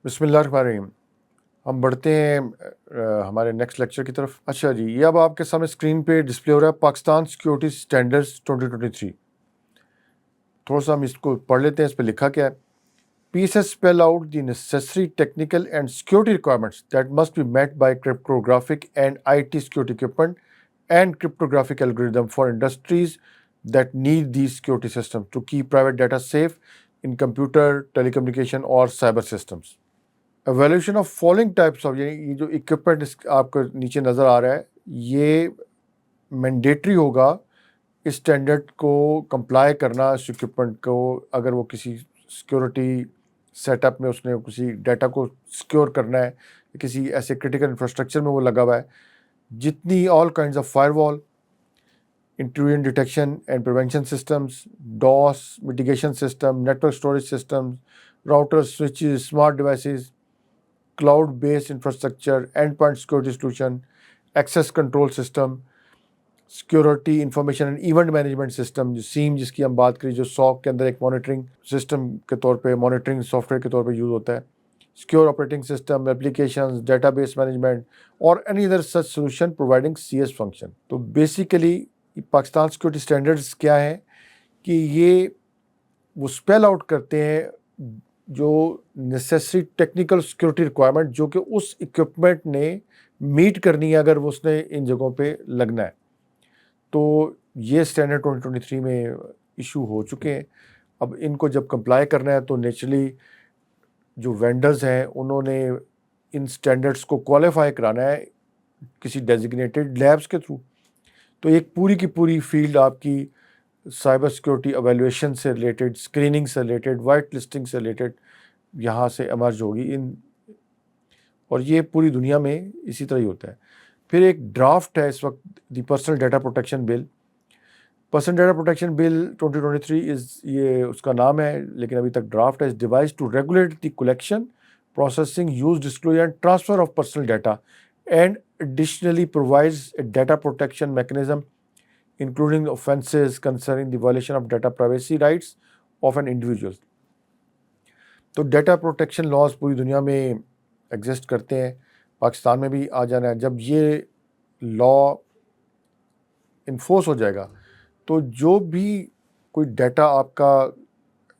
بسم اللہ الرحمن الرحیم۔ ہم بڑھتے ہیں ہمارے نیکسٹ لیکچر کی طرف۔ اچھا جی، یہ اب آپ کے سامنے اسکرین پہ ڈسپلے ہو رہا ہے پاکستان سیکیورٹی اسٹینڈرڈز 2023۔ تھوڑا سا ہم اس کو پڑھ لیتے ہیں، اس پہ لکھا کیا ہے۔ پیس has spell out the necessary technical and security requirements that must be met by cryptographic and IT security equipment and cryptographic algorithm for industries that need these security systems to keep private data safe in computer, telecommunication or cyber systems. Evaluation of following types of, یعنی یہ جو equipment آپ کو نیچے نظر آ رہا ہے، یہ مینڈیٹری ہوگا اس اسٹینڈرڈ کو کمپلائی کرنا، اس اکوپمنٹ کو، اگر وہ کسی سیکورٹی سیٹ اپ میں اس نے کسی ڈیٹا کو سیکیور کرنا ہے، کسی ایسے کرٹیکل انفراسٹرکچر میں وہ لگا ہوا ہے۔ جتنی آل کائنڈز آف فائر وال، intrusion detection and prevention systems, DOS mitigation system, network storage systems, router, switches, smart devices, cloud based infrastructure, and point security solution, access control system, security information and event management system, جو same جس کی ہم بات کریں، جو ساک کے اندر ایک مانیٹرنگ سسٹم کے طور پہ، مانیٹرنگ سافٹ ویئر کے طور پہ یوز ہوتا ہے، secure operating system, applications, data base management اور any other such solution providing C S function. تو بیسیکلی پاکستان سیکورٹی اسٹینڈرڈز کیا ہیں کہ یہ وہ اسپیل آؤٹ کرتے ہیں جو نیسیسری ٹیکنیکل سیکورٹی ریکوائرمنٹ جو کہ اس اکوپمنٹ نے میٹ کرنی ہے اگر وہ اس نے ان جگہوں پہ لگنا ہے۔ تو یہ اسٹینڈرڈ 2023 میں ایشو ہو چکے ہیں۔ اب ان کو جب کمپلائی کرنا ہے تو نیچرلی جو وینڈرز ہیں انہوں نے ان اسٹینڈرڈس کو کوالیفائی کرانا ہے کسی ڈیزگنیٹڈ لیبس کے تھرو۔ تو ایک پوری کی پوری فیلڈ آپ کی سائبر سیکورٹی ایویلویشن سے ریلیٹڈ، اسکریننگ سے ریلیٹڈ، وائٹ لسٹنگ سے ریلیٹڈ یہاں سے ایمرج ہوگی اور یہ پوری دنیا میں اسی طرح ہی ہوتا ہے۔ پھر ایک ڈرافٹ ہے اس وقت، the personal data protection bill. Personal data protection bill 2023 یہ اس کا نام ہے، لیکن ابھی تک ڈرافٹ ہے۔ Is devise to regulate the collection, processing, use, disclosure and transfer of personal data and additionally provides a data protection mechanism including offenses concerning the violation of data privacy rights of an individual۔ تو data protection laws پوری دنیا میں exist کرتے ہیں، پاکستان میں بھی آ جانا ہے۔ جب یہ لا انفورس ہو جائے گا تو جو بھی کوئی ڈیٹا آپ کا،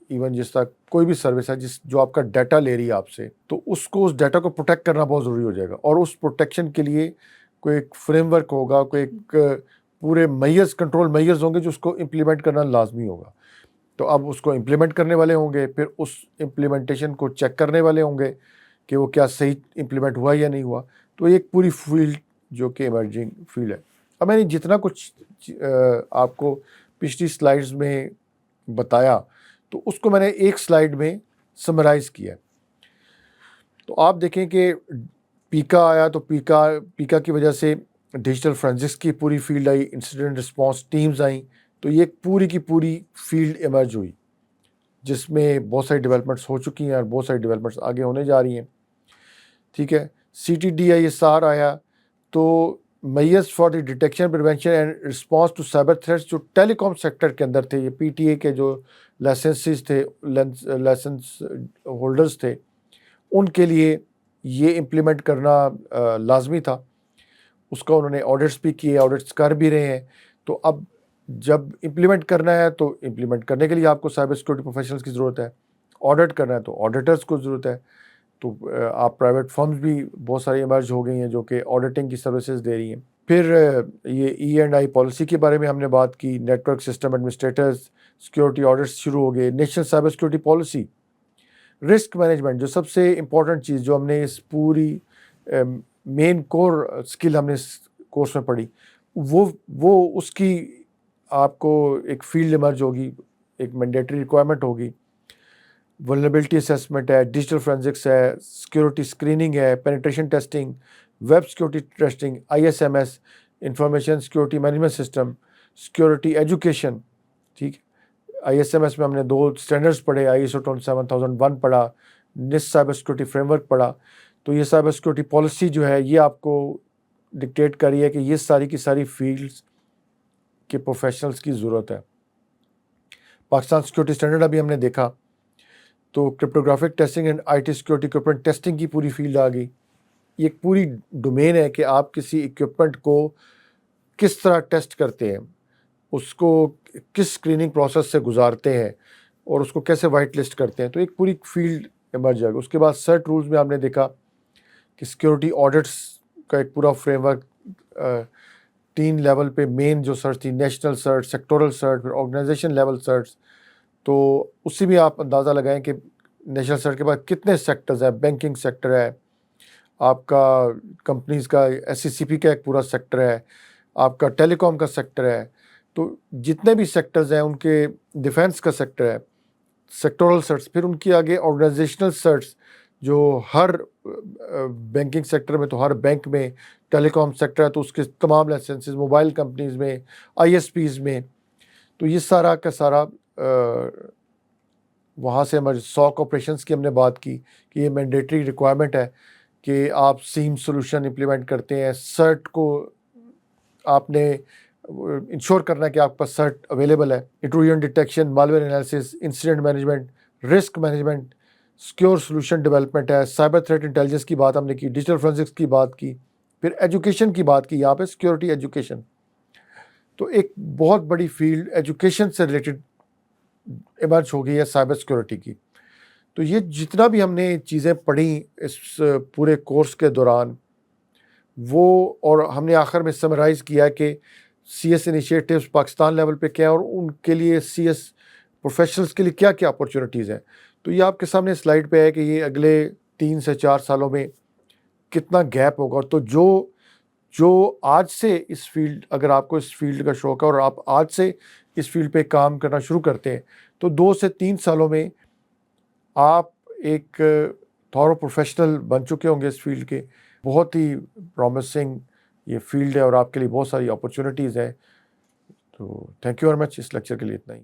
ایون جس طرح کوئی بھی سروس ہے جو آپ کا ڈیٹا لے رہی ہے آپ سے، تو اس کو، اس ڈیٹا کو پروٹیکٹ کرنا بہت ضروری ہو جائے گا، اور اس پروٹیکشن کے لیے کوئی ایک فریم ورک ہوگا، کوئی ایک پورے میئرز، کنٹرول میئرز ہوں گے جو اس کو امپلیمنٹ کرنا لازمی ہوگا۔ تو اب اس کو امپلیمنٹ کرنے والے ہوں گے، پھر اس امپلیمنٹیشن کو چیک کرنے والے ہوں گے کہ وہ کیا صحیح امپلیمنٹ ہوا یا نہیں ہوا۔ تو ایک پوری فیلڈ جو کہ ایمرجنگ فیلڈ ہے۔ اب میں نے جتنا کچھ آپ کو پچھلی سلائیڈز میں بتایا تو اس کو میں نے ایک سلائیڈ میں سمرائز کیا۔ تو آپ دیکھیں کہ پیکا آیا تو پیکا کی وجہ سے ڈیجیٹل فرینزکس کی پوری فیلڈ آئی، انسیڈنٹ رسپانس ٹیمز آئیں، تو یہ پوری کی پوری فیلڈ ایمرج ہوئی جس میں بہت ساری ڈیولپمنٹس ہو چکی ہیں اور بہت ساری ڈیولپمنٹس آگے ہونے جا رہی ہیں۔ ٹھیک ہے، C T D I S R آیا تو measures for the detection, prevention and response to cyber threats, جو ٹیلی کام سیکٹر کے اندر تھے، یہ پی ٹی اے کے جو لائسنسز تھے، لائسنس ہولڈرز تھے، ان کے لیے یہ امپلیمنٹ کرنا لازمی تھا۔ اس کا انہوں نے آڈٹس بھی کیے، آڈٹس کر بھی رہے ہیں۔ تو اب جب امپلیمنٹ کرنا ہے تو امپلیمنٹ کرنے کے لیے آپ کو سائبر سیکورٹی پروفیشنلز کی ضرورت ہے، آڈٹ کرنا ہے تو آڈیٹرز کو ضرورت ہے۔ تو آپ پرائیویٹ فرمز بھی بہت ساری ایمرج ہو گئی ہیں جو کہ آڈیٹنگ کی سروسز دے رہی ہیں۔ پھر یہ ای اینڈ آئی پالیسی کے بارے میں ہم نے بات کی، network system administrators, security audits شروع ہو گئے، national cyber security policy, risk management, جو سب سے امپورٹنٹ چیز جو ہم نے اس پوری مین کور اسکل ہم نے اس کورس میں پڑھی، وہ اس کی آپ کو ایک فیلڈ ایمرج ہوگی، ایک مینڈیٹری ریکوائرمنٹ ہوگی۔ ولنریبلٹی اسیسمنٹ ہے، ڈیجیٹل فرینزکس ہے، سیکورٹی اسکریننگ ہے، penetration testing, web security testing, I S M S, information security management system, security education. ٹھیک ہے، آئی ایس ایم ایس میں ہم نے 2 اسٹینڈرڈس پڑھے، آئی ایس او 27001 پڑھا، نسٹ سائبر سیکورٹی فریم ورک پڑھا۔ تو یہ سائبر سیکورٹی پالیسی جو ہے یہ آپ کو ڈکٹیٹ کر رہی ہے کہ یہ ساری کی ساری فیلڈز کے پروفیشنلز کی ضرورت ہے۔ پاکستان سیکورٹی اسٹینڈرڈ ابھی ہم نے دیکھا، تو cryptographic testing and I T security equipment testing کی پوری فیلڈ آ گئی. یہ ایک پوری ڈومین ہے کہ آپ کسی اکوپمنٹ کو کس طرح ٹیسٹ کرتے ہیں, اس کو کس اسکریننگ پروسیس سے گزارتے ہیں اور اس کو کیسے وائٹ لسٹ کرتے ہیں. تو ایک پوری فیلڈ ایمرج آ گئی. اس کے بعد سرٹ رولز میں آپ نے دیکھا کہ سیکورٹی آڈٹس کا ایک پورا فریم ورک 3 لیول پہ مین جو سرچ تھی, نیشنل سرچ, سیکٹورل سرچ, پھر آرگنائزیشن لیول سرچ. تو اس سے بھی آپ اندازہ لگائیں کہ نیشنل سرچ کے بعد کتنے سیکٹرز ہیں. بینکنگ سیکٹر ہے, آپ کا کمپنیز کا ایس سی سی پی کا ایک پورا سیکٹر ہے, آپ کا ٹیلی کام کا سیکٹر ہے. تو جتنے بھی سیکٹرز ہیں ان کے, ڈیفینس کا سیکٹر ہے, سیکٹورل سرچ, پھر ان کی آگے آرگنائزیشنل سرچ جو ہر بینکنگ سیکٹر میں, تو ہر بینک میں, ٹیلی کام سیکٹر ہے تو اس کے تمام لائسنسز, موبائل کمپنیز میں, آئی ایس پیز میں. تو یہ سارا کا سارا وہاں سے ہمارے ساک آپریشنس کی ہم نے بات کی کہ یہ مینڈیٹری ریکوائرمنٹ ہے کہ آپ سیم سولوشن امپلیمنٹ کرتے ہیں. سرٹ کو آپ نے انشور کرنا ہے کہ آپ کے پاس سرٹ اویلیبل ہے. Intrusion detection, malware analysis, incident management, risk management, secure solution development ہے, سائبر تھریٹ انٹیلیجنس کی بات ہم نے کی, ڈیجیٹل فورینسکس کی بات کی, پھر ایجوکیشن کی بات کی یہاں پہ, سیکورٹی ایجوکیشن. تو ایک بہت بڑی فیلڈ ایجوکیشن سے ریلیٹڈ ایمرج ہو گئی ہے سائبر سیکورٹی کی. تو یہ جتنا بھی ہم نے چیزیں پڑھیں اس پورے کورس کے دوران, وہ اور ہم نے آخر میں سمرائز کیا کہ C S initiatives Pakistan level پہ کیا ہیں اور ان کے لیے سی ایس پروفیشنلز کے لیے کیا کیا اپرچونیٹیز ہیں. تو یہ آپ کے سامنے سلائڈ پہ ہے کہ یہ اگلے 3 سے 4 سالوں میں کتنا گیپ ہوگا. تو جو آج سے اس فیلڈ, اگر آپ کو اس فیلڈ کا شوق ہے اور آپ آج سے اس فیلڈ پہ کام کرنا شروع کرتے ہیں, تو 2 سے 3 سالوں میں آپ ایک تھورو پروفیشنل بن چکے ہوں گے اس فیلڈ کے. بہت ہی پرومسنگ یہ فیلڈ ہے اور آپ کے لیے بہت ساری اپرچونیٹیز ہیں. تو تھینک یو ویری مچ. اس لیکچر کے لیے اتنا ہی.